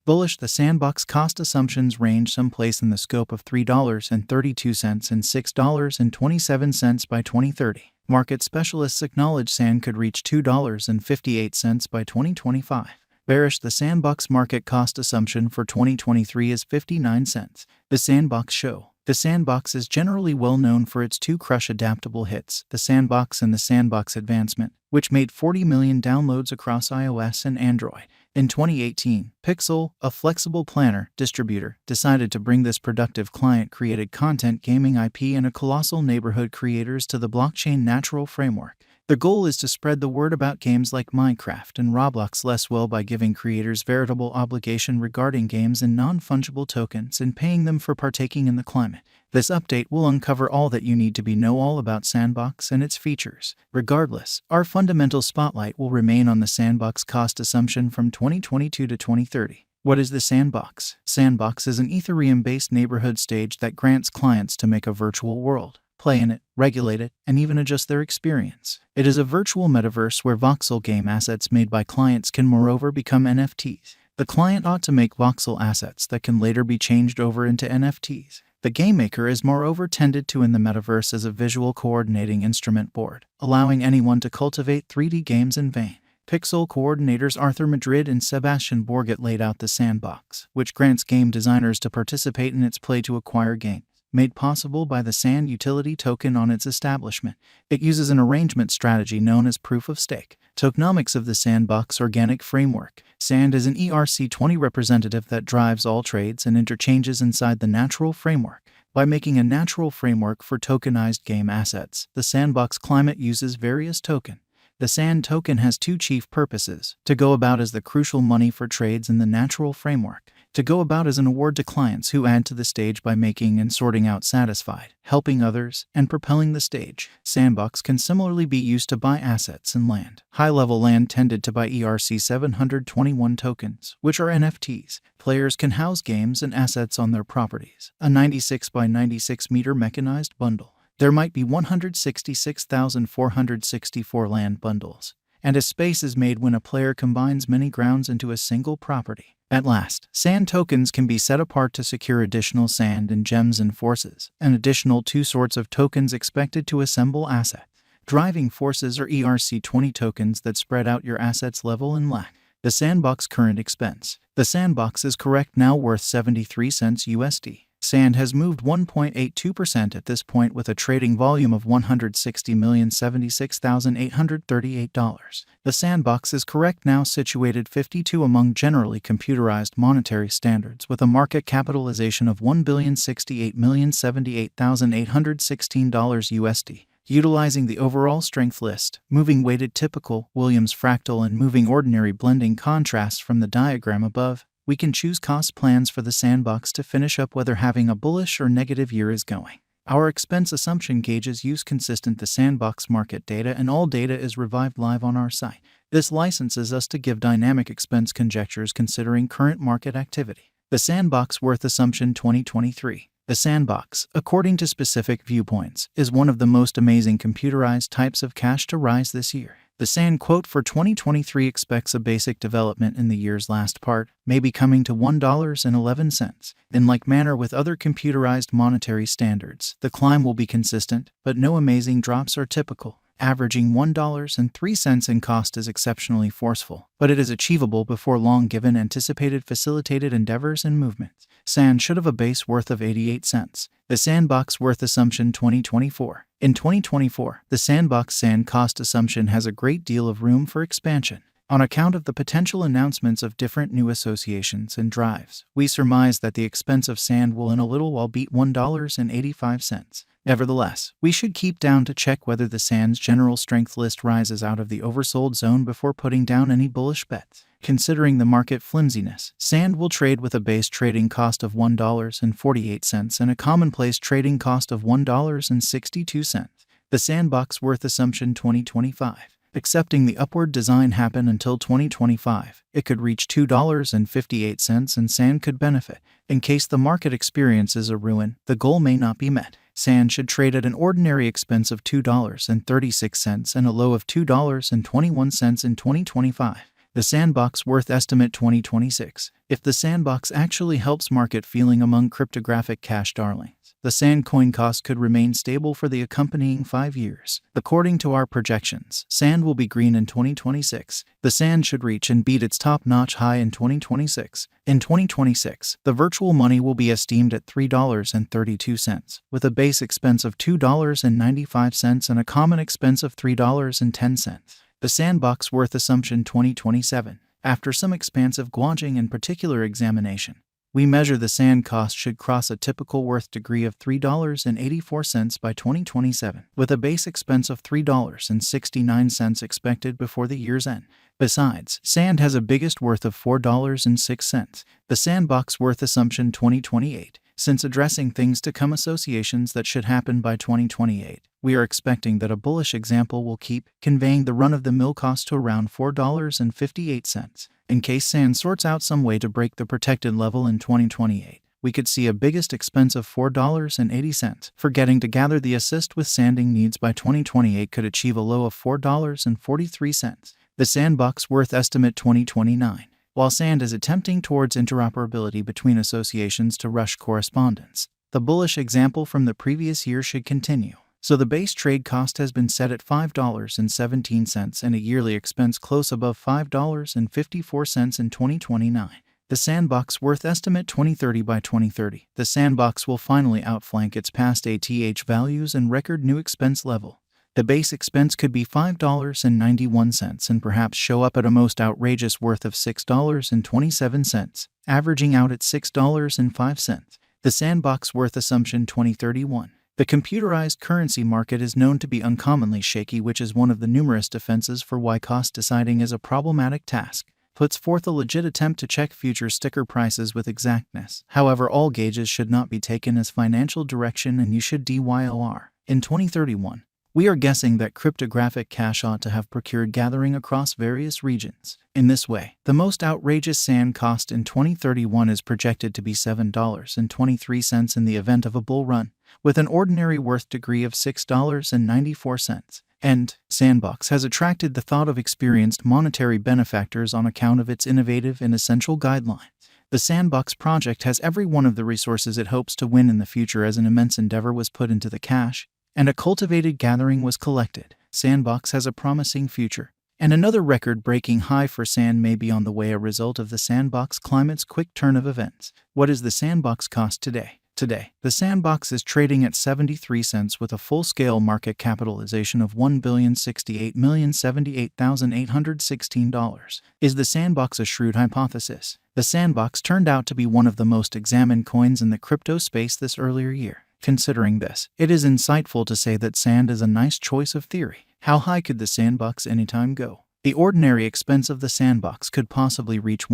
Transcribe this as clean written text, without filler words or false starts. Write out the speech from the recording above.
Bullish, the Sandbox cost assumptions range someplace in the scope of $3.32 and $6.27 by 2030. Market specialists acknowledge Sand could reach $2.58 by 2025. Bearish, the Sandbox market cost assumption for 2023 is 59 cents. The Sandbox show. The Sandbox is generally well known for its two crush-adaptable hits, the Sandbox and the Sandbox Advancement, which made 40 million downloads across iOS and Android. In 2018, Pixel, a flexible planner distributor, decided to bring this productive client-created content gaming IP and a colossal neighborhood creators to the blockchain natural framework. The goal is to spread the word about games like Minecraft and Roblox less well by giving creators veritable obligation regarding games and non-fungible tokens and paying them for partaking in the climate. This update will uncover all that you need to know all about Sandbox and its features. Regardless, our fundamental spotlight will remain on the Sandbox cost assumption from 2022 to 2030. What is the Sandbox? Sandbox is an Ethereum-based neighborhood stage that grants clients to make a virtual world, play in it, regulate it, and even adjust their experience. It is a virtual metaverse where voxel game assets made by clients can moreover become NFTs. The client ought to make voxel assets that can later be changed over into NFTs. The game maker is moreover tended to in the metaverse as a visual coordinating instrument board, allowing anyone to cultivate 3D games in vain. Pixel coordinators Arthur Madrid and Sebastian Borget laid out the Sandbox, which grants game designers to participate in its play to acquire games, made possible by the Sand utility token on its establishment. It uses an arrangement strategy known as proof of stake. Tokenomics of the Sandbox organic framework. Sand is an ERC20 representative that drives all trades and interchanges inside the natural framework. By making a natural framework for tokenized game assets, the Sandbox climate uses various tokens. The Sand token has two chief purposes: to go about as the crucial money for trades in the natural framework, to go about as an award to clients who add to the stage by making and sorting out satisfied, helping others, and propelling the stage. Sandbox can similarly be used to buy assets and land. High-level land tended to buy ERC 721 tokens, which are NFTs. Players can house games and assets on their properties. A 96 by 96 meter mechanized bundle. There might be 166,464 land bundles, and a space is made when a player combines many grounds into a single property. At last, Sand tokens can be set apart to secure additional sand and gems and forces, an additional two sorts of tokens expected to assemble assets. Driving forces are ERC20 tokens that spread out your assets level and lack. The Sandbox current expense. The Sandbox is correct now worth 73 cents USD. Sand has moved 1.82% at this point with a trading volume of $160,076,838. The Sandbox is correct now situated 52 among generally computerized monetary standards with a market capitalization of $1,068,078,816 USD. Utilizing the overall strength list, moving weighted typical, Williams fractal and moving ordinary blending contrasts from the diagram above, we can choose cost plans for the Sandbox to finish up whether having a bullish or negative year is going. Our expense assumption gauges use consistent the Sandbox market data, and all data is revived live on our site. This licenses us to give dynamic expense conjectures considering current market activity. The Sandbox worth assumption 2023. The Sandbox, according to specific viewpoints, is one of the most amazing computerized types of cash to rise this year. The Sand quote for 2023 expects a basic development in the year's last part, maybe coming to $1.11. In like manner with other computerized monetary standards, the climb will be consistent, but no amazing drops are typical. Averaging $1.03 in cost is exceptionally forceful, but it is achievable before long given anticipated facilitated endeavors and movements. Sand should have a base worth of 88 cents. The Sandbox worth assumption 2024. In 2024, the Sandbox Sand cost assumption has a great deal of room for expansion. On account of the potential announcements of different new associations and drives, we surmise that the expense of Sand will in a little while beat $1.85. Nevertheless, we should keep down to check whether the Sand's general strength list rises out of the oversold zone before putting down any bullish bets. Considering the market flimsiness, Sand will trade with a base trading cost of $1.48 and a commonplace trading cost of $1.62. The Sandbox worth assumption 2025. Accepting the upward design happen until 2025, it could reach $2.58 and Sand could benefit. In case the market experiences a ruin, the goal may not be met. Sand should trade at an ordinary expense of $2.36 and a low of $2.21 in 2025. The Sandbox Worth Estimate 2026. If the Sandbox actually helps market feeling among cryptographic cash darlings, the Sand coin cost could remain stable for the accompanying 5 years. According to our projections, Sand will be green in 2026. The Sand should reach and beat its top-notch high in 2026. In 2026, the virtual money will be esteemed at $3.32, with a base expense of $2.95 and a common expense of $3.10. The Sandbox Worth Assumption 2027. After some expansive gauging and particular examination, we measure the Sand cost should cross a typical worth degree of $3.84 by 2027, with a base expense of $3.69 expected before the year's end. Besides, Sand has a biggest worth of $4.06. The Sandbox Worth Assumption 2028. Since addressing things to come associations that should happen by 2028, we are expecting that a bullish example will keep conveying the run-of-the-mill cost to around $4.58. In case Sand sorts out some way to break the protected level in 2028, we could see a biggest expense of $4.80. Forgetting to gather the assist with sanding needs by 2028 could achieve a low of $4.43. The Sandbox Worth Estimate 2029. While Sand is attempting towards interoperability between associations to rush correspondence, the bullish example from the previous year should continue. So the base trade cost has been set at $5.17 and a yearly expense close above $5.54 in 2029. The Sandbox Worth Estimate 2030 by 2030. The Sandbox will finally outflank its past ATH values and record new expense level. The base expense could be $5.91 and perhaps show up at a most outrageous worth of $6.27, averaging out at $6.05. The Sandbox Worth Assumption 2031. The computerized currency market is known to be uncommonly shaky, which is one of the numerous defenses for why cost deciding is a problematic task. Puts forth a legit attempt to check future sticker prices with exactness. However, all gauges should not be taken as financial direction and you should DYOR. In 2031, we are guessing that cryptographic cash ought to have procured gathering across various regions. In this way, the most outrageous Sand cost in 2031 is projected to be $7.23 in the event of a bull run, with an ordinary worth degree of $6.94. And Sandbox has attracted the thought of experienced monetary benefactors on account of its innovative and essential guidelines. The Sandbox project has every one of the resources it hopes to win in the future, as an immense endeavor was put into the cash and a cultivated gathering was collected. Sandbox has a promising future, and another record-breaking high for Sand may be on the way, a result of the Sandbox climate's quick turn of events. What is the Sandbox cost today? Today, the Sandbox is trading at 73 cents with a full-scale market capitalization of $1,068,078,816. Is the Sandbox a shrewd hypothesis? The Sandbox turned out to be one of the most examined coins in the crypto space this earlier year. Considering this, it is insightful to say that Sand is a nice choice of theory. How high could the Sandbox anytime go? The ordinary expense of the Sandbox could possibly reach